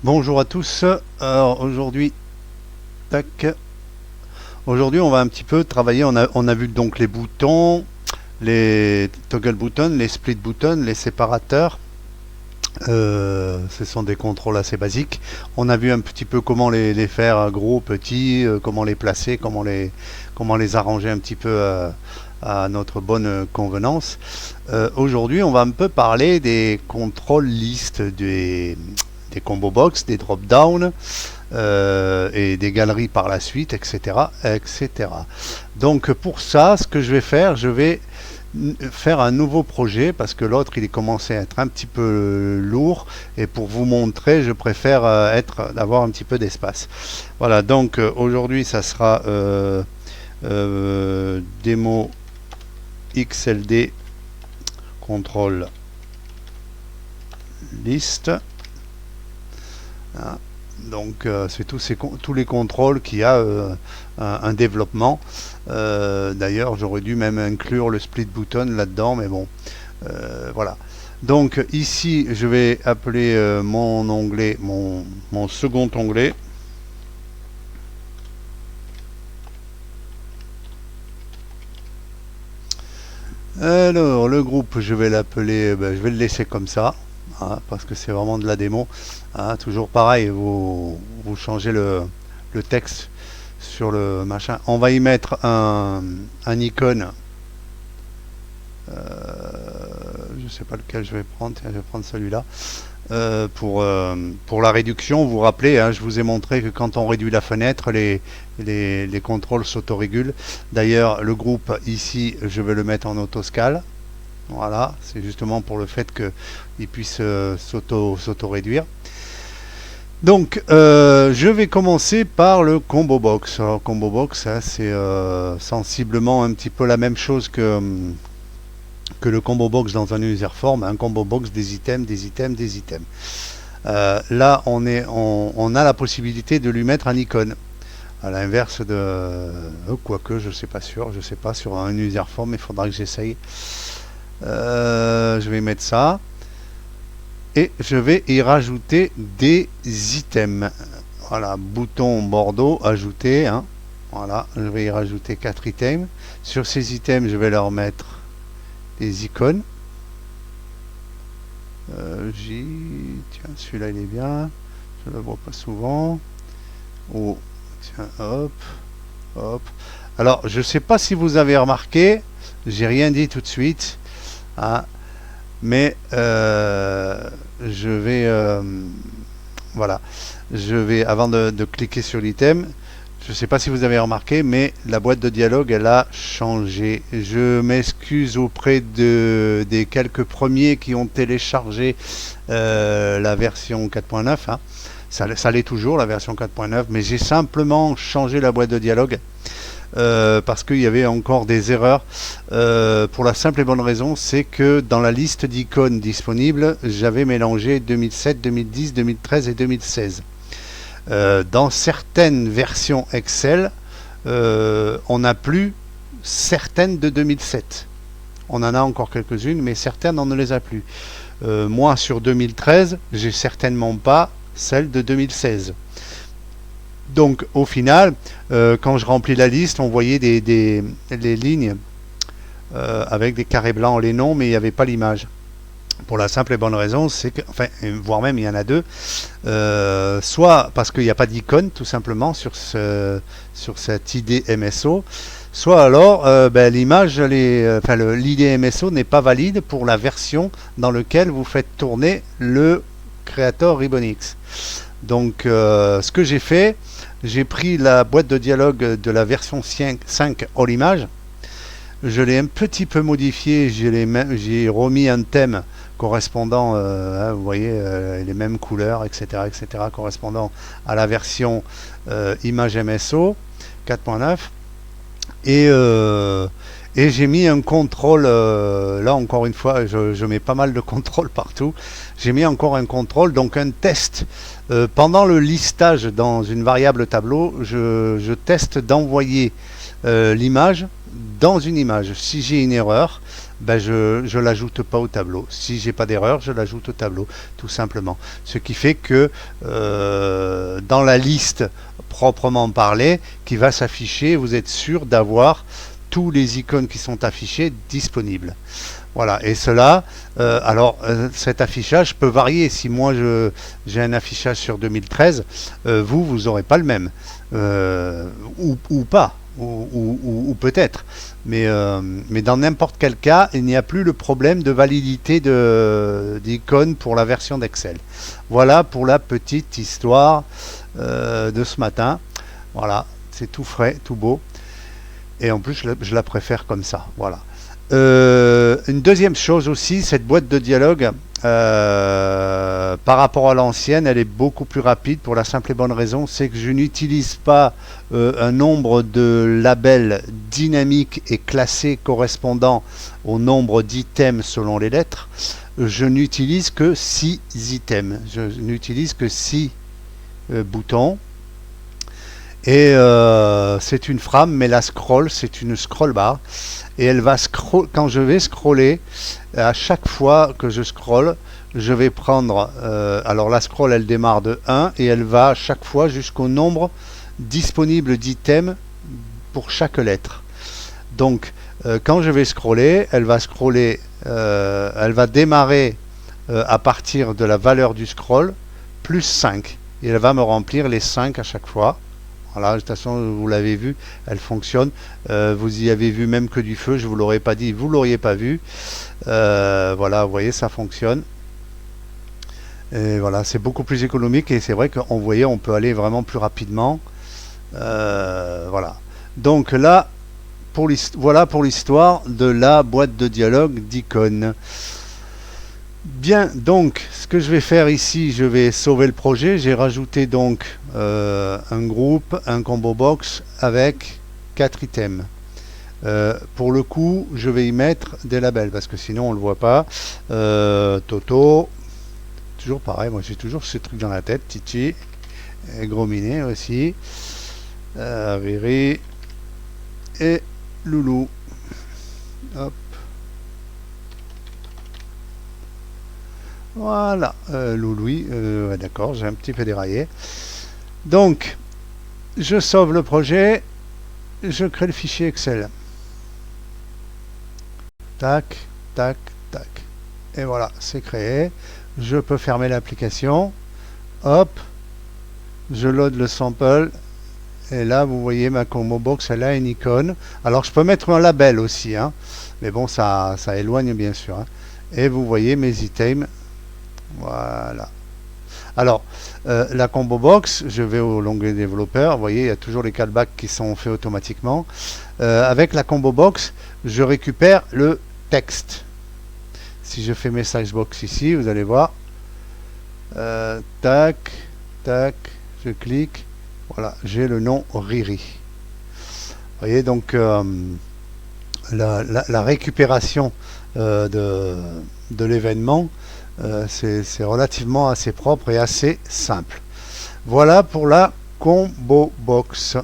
Bonjour à tous. Alors aujourd'hui, tac. Aujourd'hui, on va un petit peu travailler. On a vu donc les boutons, les toggle buttons, les split buttons, les séparateurs. Ce sont des contrôles assez basiques. On a vu un petit peu comment les faire gros, petits, comment les placer, comment les arranger un petit peu à notre bonne convenance. Aujourd'hui, on va un peu parler des contrôles listes des combo box, des drop down et des galeries par la suite, etc., etc. Donc pour ça, ce que je vais faire, je vais faire un nouveau projet parce que l'autre il est commencé à être un petit peu lourd et pour vous montrer je préfère d'avoir un petit peu d'espace. Voilà, donc aujourd'hui ça sera démo XLD contrôle liste. Hein. Donc c'est tous les contrôles qui a un développement. D'ailleurs j'aurais dû même inclure le split button là-dedans, mais bon, voilà. Donc ici je vais appeler mon onglet, mon second onglet. Alors le groupe je vais l'appeler, je vais le laisser comme ça. Hein, parce que c'est vraiment de la démo. Hein, toujours pareil, vous changez le texte sur le machin. On va y mettre un icône. Je sais pas lequel je vais prendre. Tiens, je vais prendre celui-là. Pour la réduction, vous vous rappelez, hein, je vous ai montré que quand on réduit la fenêtre, les contrôles s'autorégulent. D'ailleurs, le groupe ici, je vais le mettre en autoscale. Voilà, c'est justement pour le fait qu'il puisse s'auto-réduire. Donc, je vais commencer par le combo box. Alors, combo box, hein, c'est sensiblement un petit peu la même chose que le combo box dans un user form. Un combo box des items, des items, des items. Là, on a la possibilité de lui mettre un icône. À l'inverse de... quoique, je ne sais pas sûr. Je sais pas, sur un user form, il faudra que j'essaye. Je vais mettre ça. Et je vais y rajouter des items. Voilà, bouton Bordeaux, ajouter. Hein. Voilà, je vais y rajouter 4 items. Sur ces items, je vais leur mettre des icônes. Tiens, celui-là, il est bien. Je le vois pas souvent. Oh, tiens, hop, hop. Alors, je sais pas si vous avez remarqué, j'ai rien dit tout de suite. Hein, mais je vais voilà, je vais avant de cliquer sur l'item, je ne sais pas si vous avez remarqué, mais la boîte de dialogue elle a changé. Je m'excuse auprès des quelques premiers qui ont téléchargé la version 4.9. Hein. Ça l'est toujours la version 4.9, mais j'ai simplement changé la boîte de dialogue. Parce qu'il y avait encore des erreurs pour la simple et bonne raison, c'est que dans la liste d'icônes disponibles, j'avais mélangé 2007, 2010, 2013 et 2016. Dans certaines versions Excel, on n'a plus certaines de 2007. On en a encore quelques-unes, mais certaines on ne les a plus. Moi sur 2013, j'ai certainement pas celle de 2016. Donc au final, quand je remplis la liste, on voyait les lignes avec des carrés blancs, les noms, mais il n'y avait pas l'image. Pour la simple et bonne raison, c'est que, enfin, voire même il y en a deux, soit parce qu'il n'y a pas d'icône tout simplement sur cette ID MSO, soit alors l'image, l'ID MSO n'est pas valide pour la version dans laquelle vous faites tourner le Creator Ribbonix. Donc ce que j'ai fait, j'ai pris la boîte de dialogue de la version 5 All Image, je l'ai un petit peu modifié, j'ai remis un thème correspondant, hein, vous voyez, les mêmes couleurs, etc., etc., correspondant à la version Image MSO 4.9. Et j'ai mis un contrôle, là encore une fois, je mets pas mal de contrôles partout. J'ai mis encore un contrôle, donc un test. Pendant le listage dans une variable tableau, je teste d'envoyer l'image dans une image. Si j'ai une erreur, ben je l'ajoute pas au tableau. Si j'ai pas d'erreur, je l'ajoute au tableau, tout simplement. Ce qui fait que dans la liste proprement parlée, qui va s'afficher, vous êtes sûr d'avoir tous les icônes qui sont affichées disponibles. Voilà, et cela, cet affichage peut varier. Si moi j'ai un affichage sur 2013, vous n'aurez pas le même, ou pas, ou peut-être. Mais dans n'importe quel cas, il n'y a plus le problème de validité d'icônes pour la version d'Excel. Voilà pour la petite histoire de ce matin. Voilà, c'est tout frais, tout beau. Et en plus, je la préfère comme ça. Voilà. Une deuxième chose aussi, cette boîte de dialogue, par rapport à l'ancienne, elle est beaucoup plus rapide pour la simple et bonne raison, c'est que je n'utilise pas un nombre de labels dynamiques et classés correspondant au nombre d'items selon les lettres. Je n'utilise que 6 items. Je n'utilise que 6 boutons. Et c'est une frame, mais la scroll, c'est une scroll bar. Et elle va quand je vais scroller, à chaque fois que je scrolle, je vais prendre, alors la scroll elle démarre de 1 et elle va à chaque fois jusqu'au nombre disponible d'items pour chaque lettre. Donc quand je vais scroller, elle va démarrer à partir de la valeur du scroll plus 5 et elle va me remplir les 5 à chaque fois. Voilà, de toute façon, vous l'avez vu, elle fonctionne. Vous y avez vu même que du feu, je vous l'aurais pas dit, vous l'auriez pas vu. Voilà, vous voyez, ça fonctionne. Et voilà, c'est beaucoup plus économique et c'est vrai qu'on voyait, on peut aller vraiment plus rapidement. Voilà. Donc là, voilà pour l'histoire de la boîte de dialogue d'icônes. Bien, donc ce que je vais faire ici, je vais sauver le projet. J'ai rajouté donc un groupe, un combo box avec 4 items. Pour le coup, je vais y mettre des labels parce que sinon on le voit pas. Toto, toujours pareil, moi j'ai toujours ce truc dans la tête. Titi, et Gros Minet aussi, Riri et Loulou. Hop. Voilà, Louloui, ouais, d'accord, j'ai un petit peu déraillé. Donc, je sauve le projet, je crée le fichier Excel. Tac, tac, tac. Et voilà, c'est créé. Je peux fermer l'application. Hop, je load le sample. Et là, vous voyez ma combo box, elle a une icône. Alors, je peux mettre un label aussi, hein, mais bon, ça éloigne bien sûr. Hein. Et vous voyez mes items. Voilà. Alors, la combo box, je vais au l'onglet développeur. Vous voyez, il y a toujours les callbacks qui sont faits automatiquement. Avec la combo box, je récupère le texte. Si je fais message box ici, vous allez voir. Tac, tac, je clique. Voilà, j'ai le nom Riri. Vous voyez, donc la récupération de l'événement, c'est relativement assez propre et assez simple. Voilà pour la combo box.